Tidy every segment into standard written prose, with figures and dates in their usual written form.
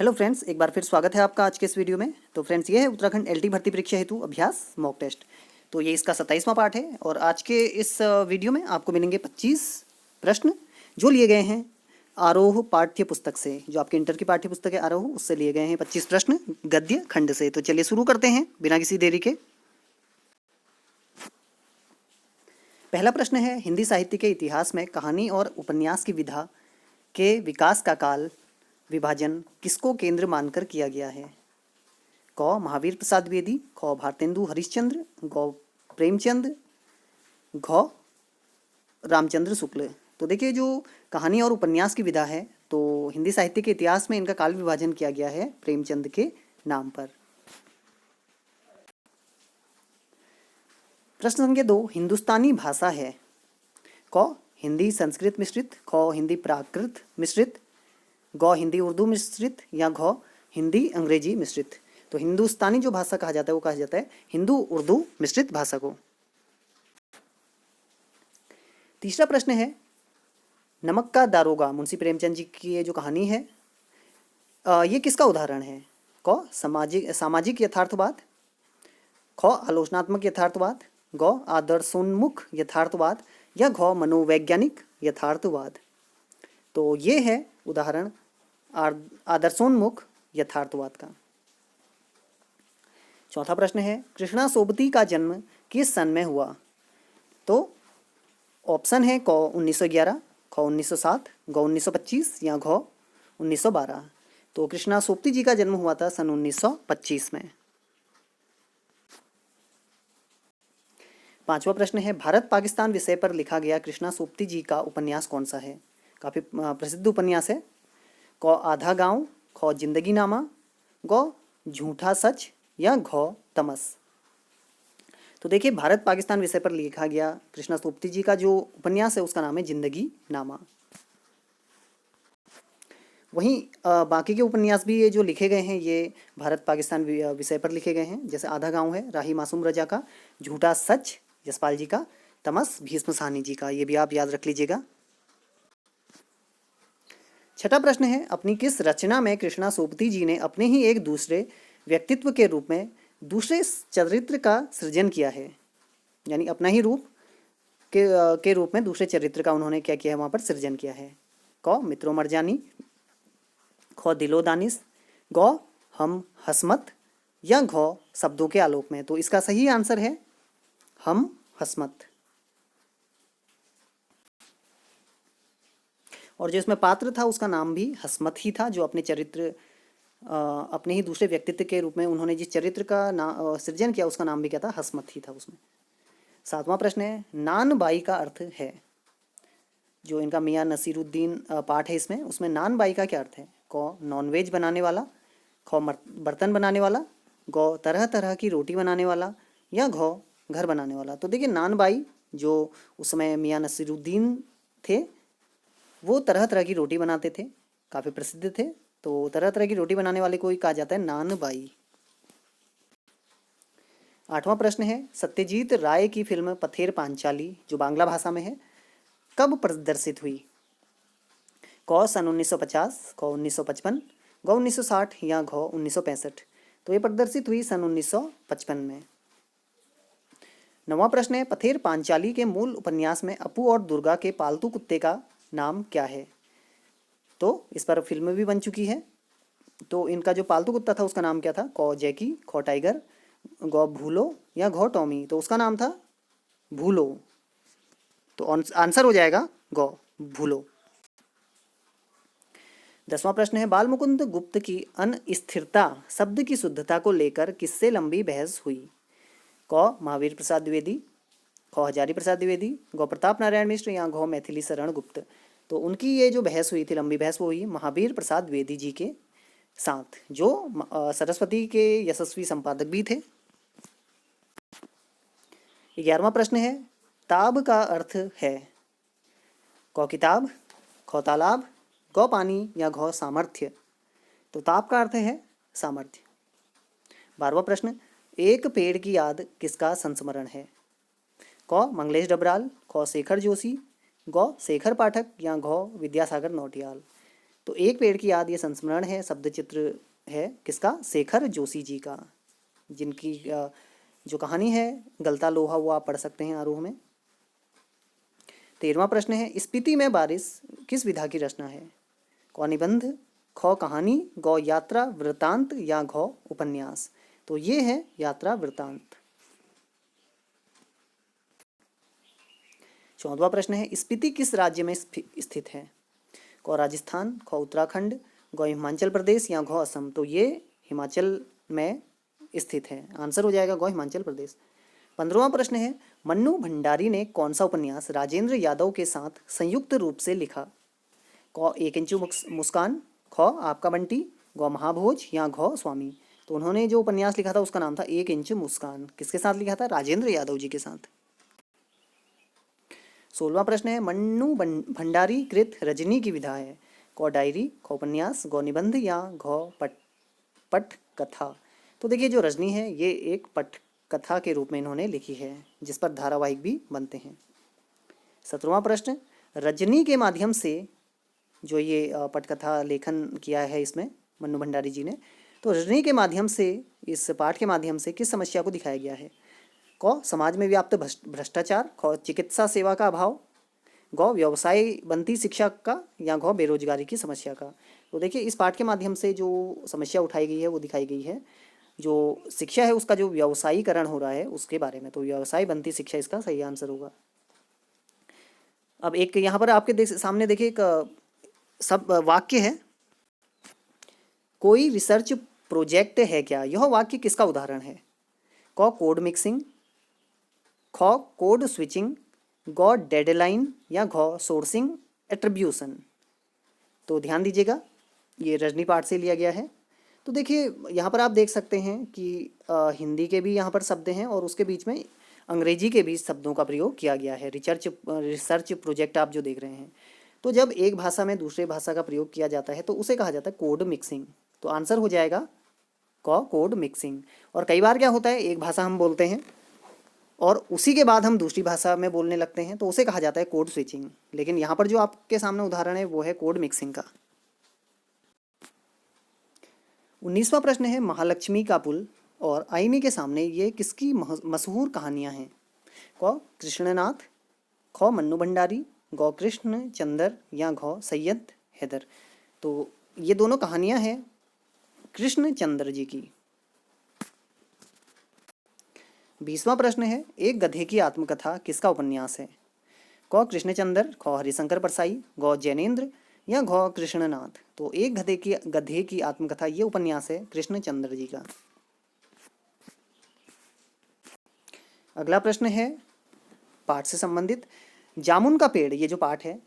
Hello friends, एक बार फिर स्वागत है आपका आज के इस वीडियो में। तो फ्रेंड्स, ये है उत्तराखंड एलटी भर्ती परीक्षा हेतु अभ्यास मॉक टेस्ट। तो ये इसका 27वां पार्ट है और आज के इस वीडियो में आपको मिलेंगे 25 प्रश्न जो लिए गए हैं आरोह पाठ्य पुस्तक से। जो आपके इंटर की पाठ्य पुस्तक है आरोह, उससे लिए गए हैं 25 प्रश्न गद्य खंड से। तो चलिए शुरू करते हैं बिना किसी देरी के। पहला प्रश्न है, हिंदी साहित्य के इतिहास में कहानी और उपन्यास की विधा के विकास का काल विभाजन किसको केंद्र मानकर किया गया है? क महावीर प्रसाद द्विवेदी, ख भारतेंदु हरिश्चंद्र, ग प्रेमचंद, घ रामचंद्र शुक्ल। तो देखिए, जो कहानी और उपन्यास की विधा है तो हिंदी साहित्य के इतिहास में इनका काल विभाजन किया गया है प्रेमचंद के नाम पर। प्रश्न संख्या 2, हिंदुस्तानी भाषा है? क हिंदी संस्कृत मिश्रित, ख हिंदी प्राकृत मिश्रित, ग हिंदी उर्दू मिश्रित या घ हिंदी अंग्रेजी मिश्रित। तो हिंदुस्तानी जो भाषा कहा जाता है वो कहा जाता है हिंदू उर्दू मिश्रित भाषा को। तीसरा प्रश्न है, नमक का दारोगा मुंशी प्रेमचंद जी की ये जो कहानी है ये किसका उदाहरण है? क सामाजिक यथार्थवाद, ख आलोचनात्मक यथार्थवाद, ग आदर्शोन्मुख यथार्थवाद या घ मनोवैज्ञानिक यथार्थवाद। तो ये है उदाहरण आदर्शोन्मुख यथार्थवाद का। चौथा प्रश्न है, कृष्णा सोबती का जन्म किस सन में हुआ? तो ऑप्शन है क 1911, ख 1907, ग 1925 या घ 1912। तो कृष्णा सोबती जी का जन्म हुआ था सन 1925 में। पांचवा प्रश्न है, भारत पाकिस्तान विषय पर लिखा गया कृष्णा सोबती जी का उपन्यास कौन सा है? काफ़ी प्रसिद्ध उपन्यास है। क आधा गांव, ख जिंदगी नामा, ग झूठा सच या घ तमस। तो देखिए, भारत पाकिस्तान विषय पर लिखा गया कृष्णा सोबती जी का जो उपन्यास है उसका नाम है जिंदगी नामा। वहीं बाकी के उपन्यास भी ये जो लिखे गए हैं ये भारत पाकिस्तान विषय पर लिखे गए हैं। जैसे आधा गांव है राही मासूम रजा का, झूठा सच यशपाल जी का, तमस भीष्म साहनी जी का। ये भी आप याद रख लीजिएगा। छठा प्रश्न है, अपनी किस रचना में कृष्णा सोबती जी ने अपने ही एक दूसरे व्यक्तित्व के रूप में दूसरे चरित्र का सृजन किया है? यानी अपना ही रूप के रूप में दूसरे चरित्र का उन्होंने क्या किया है, वहाँ पर सृजन किया है। क मित्रो मरजानी, ख दिलो दानिश, ग हम हसमत या घ शब्दों के आलोक में। तो इसका सही आंसर है हम हसमत। और जो इसमें पात्र था उसका नाम भी हसमत ही था, जो अपने चरित्र अपने ही दूसरे व्यक्तित्व के रूप में उन्होंने जिस चरित्र का सृजन किया उसका नाम भी क्या था, हसमत ही था उसमें। सातवां प्रश्न है, नान बाई का अर्थ है? जो इनका मियाँ नसीरुद्दीन पाठ है इसमें, उसमें नान बाई का क्या अर्थ है? क नॉनवेज बनाने वाला, ख बर्तन बनाने वाला, ग तरह तरह की रोटी बनाने वाला या घ घर बनाने वाला। तो देखिए, नान बाई जो उस समय मियाँ नसीरुद्दीन थे वो तरह तरह की रोटी बनाते थे, काफ़ी प्रसिद्ध थे। तो तरह तरह की रोटी बनाने वाले को ही कहा जाता है नान बाई। आठवां प्रश्न है, सत्यजीत राय की फिल्म पथेर पांचाली जो बांग्ला भाषा में है कब प्रदर्शित हुई? क सन 1950, क 1955, ग 1960 या घ 1965। तो ये प्रदर्शित हुई सन 1955 में। नौवां प्रश्न है, पथेर पांचाली के मूल उपन्यास में अपू और दुर्गा के पालतू कुत्ते का नाम क्या है? तो इस पर फिल्म भी बन चुकी है। तो इनका जो पालतू कुत्ता था उसका नाम क्या था? क जैकी, ख टाइगर, ग भूलो या घ टॉमी। तो उसका नाम था भूलो। तो आंसर हो जाएगा ग भूलो। 10वां प्रश्न है, बाल मुकुंद गुप्त की अस्थिरता शब्द की शुद्धता को लेकर किससे लंबी बहस हुई? क महावीर प्रसाद द्विवेदी, ख हजारी प्रसाद द्विवेदी, ग प्रताप नारायण मिश्र या घ मैथिली शरण गुप्त। तो उनकी ये जो बहस हुई थी, लंबी बहस, वो हुई महावीर प्रसाद द्विवेदी जी के साथ, जो सरस्वती के यशस्वी संपादक भी थे। 11वां प्रश्न है, ताब का अर्थ है? क किताब, ख तालाब, ग पानी या घ सामर्थ्य। तो ताब का अर्थ है सामर्थ्य। 12वां प्रश्न, एक पेड़ की याद किसका संस्मरण है? क मंगलेश डबराल, ख शेखर जोशी, ग शेखर पाठक या घ विद्यासागर नौटियाल। तो एक पेड़ की याद, ये संस्मरण है, शब्द चित्र है किसका, शेखर जोशी जी का, जिनकी जो कहानी है गलता लोहा, वो आप पढ़ सकते हैं आरोह में। 13वां प्रश्न है, स्पीति में बारिश किस विधा की रचना है? क निबंध, ख कहानी, ग यात्रा वृतांत या घ उपन्यास? तो ये है यात्रा वृतांत। 14वां प्रश्न है, स्पीति किस राज्य में स्थित है? क राजस्थान, ख उत्तराखंड, ग हिमाचल प्रदेश या घ असम? तो ये हिमाचल में स्थित है, आंसर हो जाएगा ग हिमाचल प्रदेश। 15वां प्रश्न है, मन्नू भंडारी ने कौन सा उपन्यास राजेंद्र यादव के साथ संयुक्त रूप से लिखा? क एक इंचू मुस्कान, ख आपका बंटी, ग महाभोज या घ स्वामी? तो उन्होंने जो उपन्यास लिखा था उसका नाम था एक इंच मुस्कान। किसके साथ लिखा था? राजेंद्र यादव जी के साथ। 16वां प्रश्न है, मन्नू भंडारी कृत रजनी की विधा है? क डायरी, ख उपन्यास, ग निबंध या घ पट कथा? तो देखिए जो रजनी है ये एक पट कथा के रूप में इन्होंने लिखी है, जिस पर धारावाहिक भी बनते हैं। 17वां प्रश्न, रजनी के माध्यम से जो ये पटकथा लेखन किया है इसमें मन्नू भंडारी जी ने, तो रजनी के माध्यम से, इस पाठ के माध्यम से किस समस्या को दिखाया गया है? क समाज में व्याप्त भ्रष्टाचार, ख चिकित्सा सेवा का अभाव, ग व्यवसाय बनती शिक्षा का या घ बेरोजगारी की समस्या का? तो देखिए इस पाठ के माध्यम से जो समस्या उठाई गई है वो दिखाई गई है, जो शिक्षा है उसका जो व्यवसायीकरण हो रहा है उसके बारे में। तो व्यवसाय बनती शिक्षा इसका सही आंसर होगा। अब एक यहाँ पर आपके सामने देखिए एक सब वाक्य है, कोई रिसर्च प्रोजेक्ट है क्या? यह वाक्य किसका उदाहरण है? क कोड मिक्सिंग, ख कोड स्विचिंग, ग डेडलाइन या घ सोर्सिंग एट्रीब्यूशन? तो ध्यान दीजिएगा ये रजनी पाठ से लिया गया है। तो देखिए यहाँ पर आप देख सकते हैं कि हिंदी के भी यहाँ पर शब्द हैं और उसके बीच में अंग्रेजी के भी शब्दों का प्रयोग किया गया है। रिसर्च प्रोजेक्ट आप जो देख रहे हैं, तो जब एक भाषा में दूसरे भाषा का प्रयोग किया जाता है तो उसे कहा जाता है कोड मिक्सिंग। तो आंसर हो जाएगा क कोड मिक्सिंग। और कई बार क्या होता है, एक भाषा हम बोलते हैं और उसी के बाद हम दूसरी भाषा में बोलने लगते हैं तो उसे कहा जाता है कोड स्विचिंग। लेकिन यहाँ पर जो आपके सामने उदाहरण है वो है कोड मिक्सिंग का। 19वां प्रश्न है, महालक्ष्मी का पुल और आईने के सामने ये किसकी मशहूर कहानियाँ हैं? क कृष्णनाथ, ख मन्नू भंडारी, ग कृष्ण चंदर या घ सैयद हैदर? तो ये दोनों कहानियाँ हैं कृष्ण चंद्र जी की। 20वां प्रश्न है, एक गधे की आत्मकथा किसका उपन्यास है? क कृष्णचंद्र, ख हरिशंकर परसाई, ग जैनेन्द्र या घ कृष्णनाथ? तो एक गधे की आत्मकथा ये उपन्यास है कृष्णचंद्र जी का। अगला प्रश्न है पाठ से संबंधित, जामुन का पेड़, ये जो पाठ है,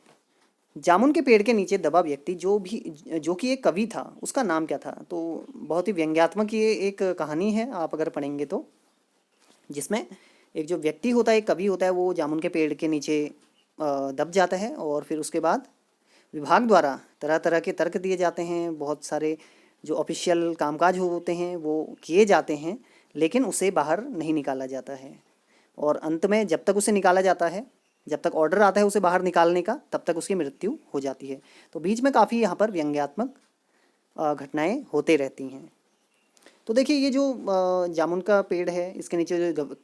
जामुन के पेड़ के नीचे दबा व्यक्ति जो कि एक कवि था, उसका नाम क्या था? तो बहुत ही व्यंग्यात्मक ये एक कहानी है आप अगर पढ़ेंगे तो, जिसमें एक जो व्यक्ति होता है, एक कवि होता है, वो जामुन के पेड़ के नीचे दब जाता है और फिर उसके बाद विभाग द्वारा तरह तरह के तर्क दिए जाते हैं, बहुत सारे जो ऑफिशियल कामकाज होते हैं वो किए जाते हैं, लेकिन उसे बाहर नहीं निकाला जाता है। और अंत में जब तक उसे निकाला जाता है, जब तक ऑर्डर आता है उसे बाहर निकालने का, तब तक उसकी मृत्यु हो जाती है। तो बीच में काफ़ी यहाँ पर व्यंग्यात्मक घटनाएं होते रहती हैं। तो देखिए ये जो जामुन का पेड़ है, इसके नीचे जो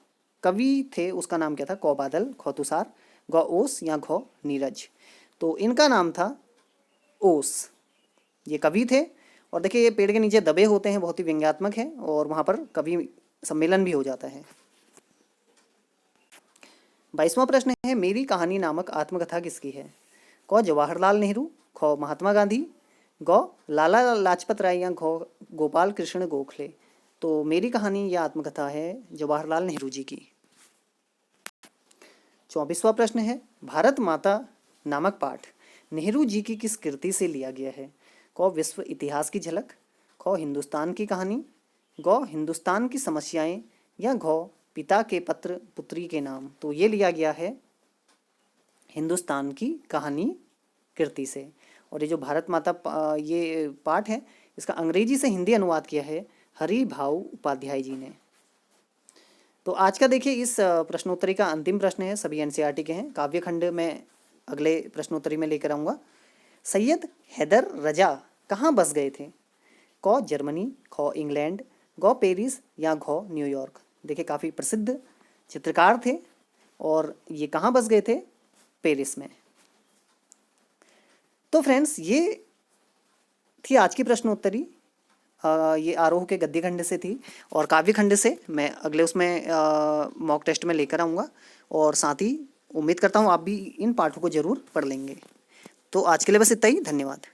कवि थे उसका नाम क्या था? क बादल, ख तुषार, ग ओस या घ नीरज? तो इनका नाम था ओस, ये कवि थे। और देखिए ये पेड़ के नीचे दबे होते हैं, बहुत ही व्यंग्यात्मक है और वहाँ पर कवि सम्मेलन भी हो जाता है। 22वां प्रश्न है, मेरी कहानी नामक आत्मकथा किसकी है? क जवाहरलाल नेहरू, ख महात्मा गांधी, ग लाला लाजपत राय या घ गोपाल कृष्ण गोखले? तो मेरी कहानी यह आत्मकथा है जवाहरलाल नेहरू जी की। 24वां प्रश्न है, भारत माता नामक पाठ नेहरू जी की किस कृति से लिया गया है? क विश्व इतिहास की झलक, ख हिंदुस्तान की कहानी, ग हिंदुस्तान की समस्याएं या घ पिता के पत्र पुत्री के नाम? तो ये लिया गया है हिंदुस्तान की कहानी कृति से। और ये जो भारत माता ये पाठ है, इसका अंग्रेजी से हिंदी अनुवाद किया है हरि भाऊ उपाध्याय जी ने। तो आज का देखिए इस प्रश्नोत्तरी का अंतिम प्रश्न है, सभी एनसीईआरटी के हैं। काव्यखंड में अगले प्रश्नोत्तरी में लेकर आऊँगा। सैयद हैदर रजा कहाँ बस गए थे? क जर्मनी, ख इंग्लैंड, ग पेरिस या घ न्यूयॉर्क। देखिए काफ़ी प्रसिद्ध चित्रकार थे और ये कहाँ बस गए थे? पेरिस में। तो फ्रेंड्स ये थी आज की प्रश्नोत्तरी। ये आरोह के गद्य खंड से थी और काव्य खंड से मैं अगले उसमें मॉक टेस्ट में लेकर आऊँगा और साथ ही उम्मीद करता हूँ आप भी इन पाठों को जरूर पढ़ लेंगे। तो आज के लिए बस इतना ही, धन्यवाद।